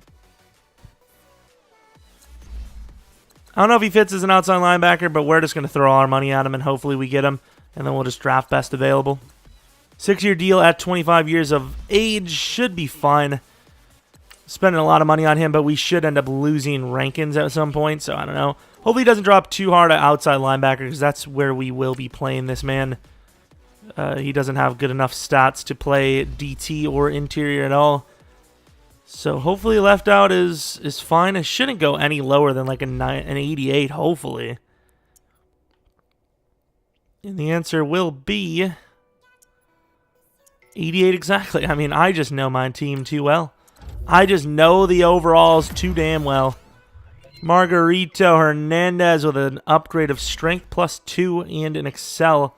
I don't know if he fits as an outside linebacker, but we're just going to throw all our money at him, and hopefully we get him, and then we'll just draft best available. 6-year deal at 25 years of age should be fine. Spending a lot of money on him, but we should end up losing Rankins at some point, so I don't know. Hopefully he doesn't drop too hard at outside linebacker, because that's where we will be playing this man. He doesn't have good enough stats to play DT or interior at all. So hopefully left out is fine. It shouldn't go any lower than like an 88, hopefully. And the answer will be 88 exactly. I mean, I just know my team too well. I just know the overalls too damn well. Margarito Hernandez with an upgrade of strength +2 and an excel.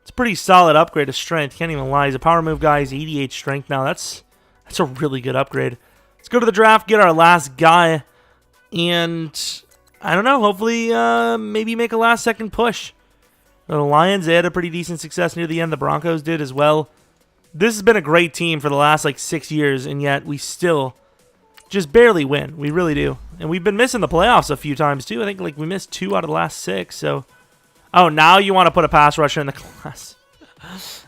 It's a pretty solid upgrade of strength. Can't even lie. He's a power move guy. He's 88 strength now. That's a really good upgrade. Let's go to the draft, get our last guy, and I don't know, hopefully maybe make a last-second push. The Lions, they had a pretty decent success near the end. The Broncos did as well. This has been a great team for the last, 6 years, and yet we still just barely win. We really do. And we've been missing the playoffs a few times, too. I think, we missed 2 out of the last 6, so... Oh, now you want to put a pass rusher in the class.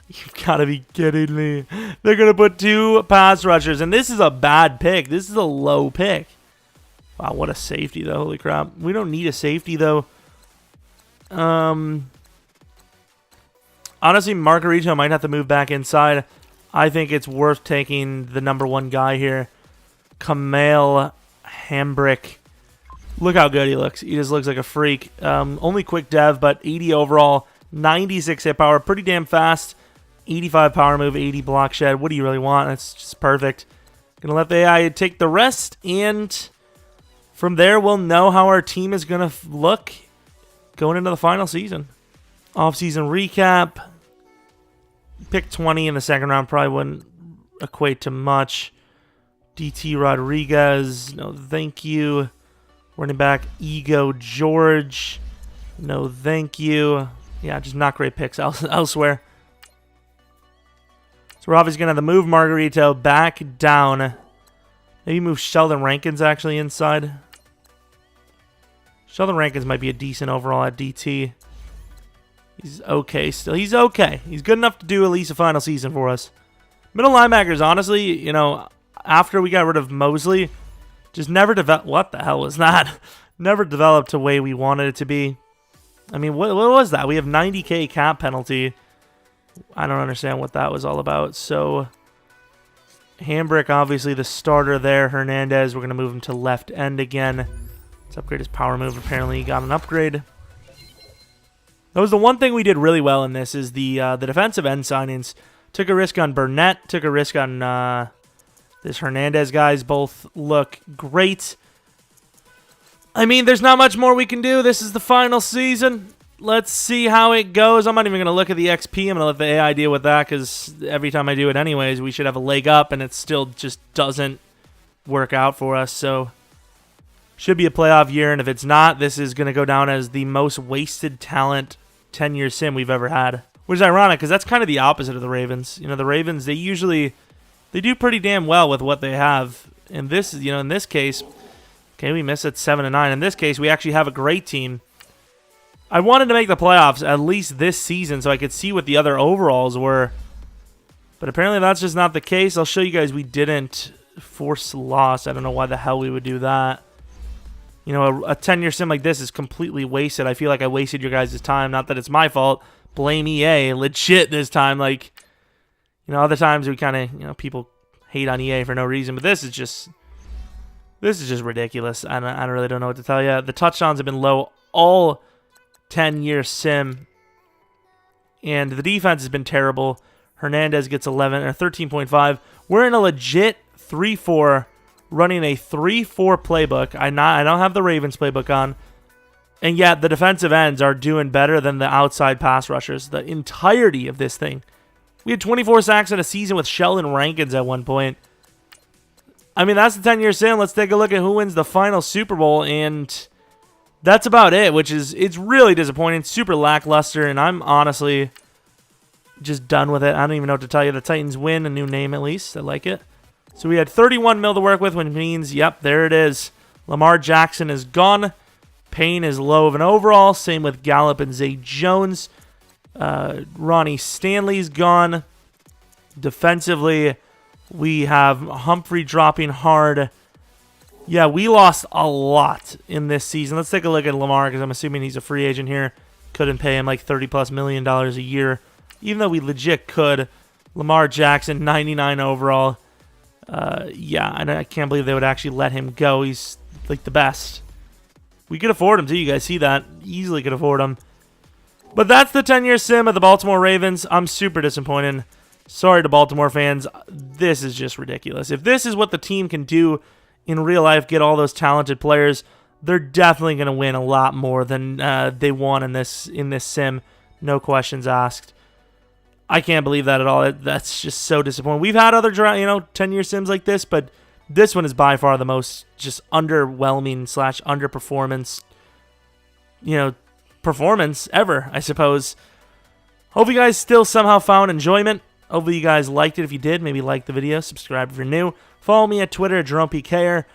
You've got to be kidding me. They're going to put 2 pass rushers, and this is a bad pick. This is a low pick. Wow, what a safety, though. Holy crap. We don't need a safety, though. Honestly, Margarito might have to move back inside. I think it's worth taking the #1 guy here. Kamal Hambrick. Look how good he looks. He just looks like a freak. Only quick dev, but 80 overall, 96 hit power, pretty damn fast. 85 power move, 80 block shed. What do you really want? That's just perfect. Gonna let the AI take the rest, and from there we'll know how our team is gonna look going into the final season. Off-season recap. Pick 20 in the second round probably wouldn't equate to much. DT Rodriguez, no thank you. Running back Ego George, no thank you. Yeah, just not great picks elsewhere. So we're obviously going to have to move Margarito back down. Maybe move Sheldon Rankins actually inside. Sheldon Rankins might be a decent overall at DT. He's okay still. He's okay. He's good enough to do at least a final season for us. Middle linebackers, honestly, after we got rid of Mosley, just never developed. What the hell was that? Never developed the way we wanted it to be. I mean, what was that? We have 90K cap penalty. I don't understand what that was all about. So, Hambrick, obviously the starter there. Hernandez, we're going to move him to left end again. Let's upgrade his power move. Apparently, he got an upgrade. That was the one thing we did really well in this is the defensive end signings. Took a risk on Burnett. Took a risk on this Hernandez guys. Both look great. I mean, there's not much more we can do. This is the final season. Let's see how it goes. I'm not even going to look at the XP. I'm going to let the AI deal with that because every time I do it anyways, we should have a leg up, and it still just doesn't work out for us. So should be a playoff year, and if it's not, this is going to go down as the most wasted talent 10-year sim we've ever had. Which is ironic, because that's kind of the opposite of the Ravens. You know, the Ravens, they do pretty damn well with what they have. And this, you know, in this case, okay, we missed at 7-9. In this case, we actually have a great team. I wanted to make the playoffs at least this season so I could see what the other overalls were. But apparently that's just not the case. I'll show you guys we didn't force loss. I don't know why the hell we would do that. You know, a 10-year sim like this is completely wasted. I feel like I wasted your guys' time. Not that it's my fault. Blame EA. Legit this time. Like, you know, other times we kind of, you know, people hate on EA for no reason. But this is just ridiculous. I really don't know what to tell you. The touchdowns have been low all 10-year sim. And the defense has been terrible. Hernandez gets 11 or 13.5. We're in a legit 3-4, running a 3-4 playbook. I don't have the Ravens playbook on. And yet the defensive ends are doing better than the outside pass rushers. The entirety of this thing. We had 24 sacks in a season with Sheldon Rankins at one point. I mean, that's the 10-year sim. Let's take a look at who wins the final Super Bowl. And that's about it, it's really disappointing. Super lackluster, and I'm honestly just done with it. I don't even know what to tell you. The Titans win, a new name at least. I like it. So we had 31 mil to work with, which means, yep, there it is. Lamar Jackson is gone. Payne is low of an overall. Same with Gallup and Zay Jones. Ronnie Stanley's gone. Defensively, we have Humphrey dropping hard. Yeah, we lost a lot in this season. Let's take a look at Lamar, because I'm assuming he's a free agent here. Couldn't pay him like $30+ million a year, even though we legit could. Lamar Jackson, 99 overall. Yeah, and I can't believe they would actually let him go. He's like the best. We could afford him too. You guys see that? Easily could afford him. But that's the 10-year sim of the Baltimore Ravens. I'm super disappointed. Sorry to Baltimore fans. This is just ridiculous. If this is what the team can do in real life, get all those talented players, they're definitely going to win a lot more than they won in this sim. No questions asked. I can't believe that at all. That's just so disappointing. We've had other 10-year sims like this, but this one is by far the most just underwhelming / underperformance, performance ever, I suppose. Hope you guys still somehow found enjoyment. Hopefully you guys liked it. If you did, maybe like the video, subscribe if you're new. Follow me at Twitter, Jeromepkr.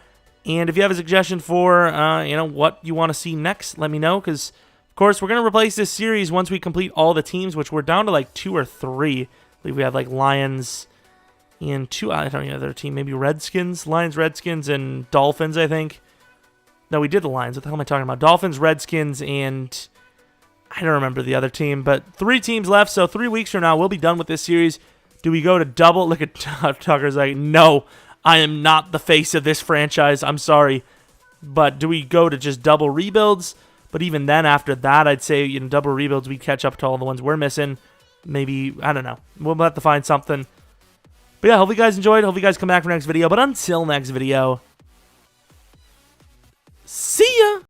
And if you have a suggestion for, what you want to see next, let me know. Because, of course, we're going to replace this series once we complete all the teams, which we're down to like 2 or 3. I believe we have like Lions and 2, I don't know, other team, maybe Redskins, Lions, Redskins, and Dolphins, I think. No, we did the Lions. What the hell am I talking about? Dolphins, Redskins, and I don't remember the other team, but 3 teams left, so 3 weeks from now, we'll be done with this series. Do we go to double? Look at Tucker's like, no, I am not the face of this franchise. I'm sorry. But do we go to just double rebuilds? But even then, after that, I'd say, double rebuilds, we catch up to all the ones we're missing. Maybe, I don't know. We'll have to find something. But yeah, hope you guys enjoyed. Hope you guys come back for next video. But until next video, see ya!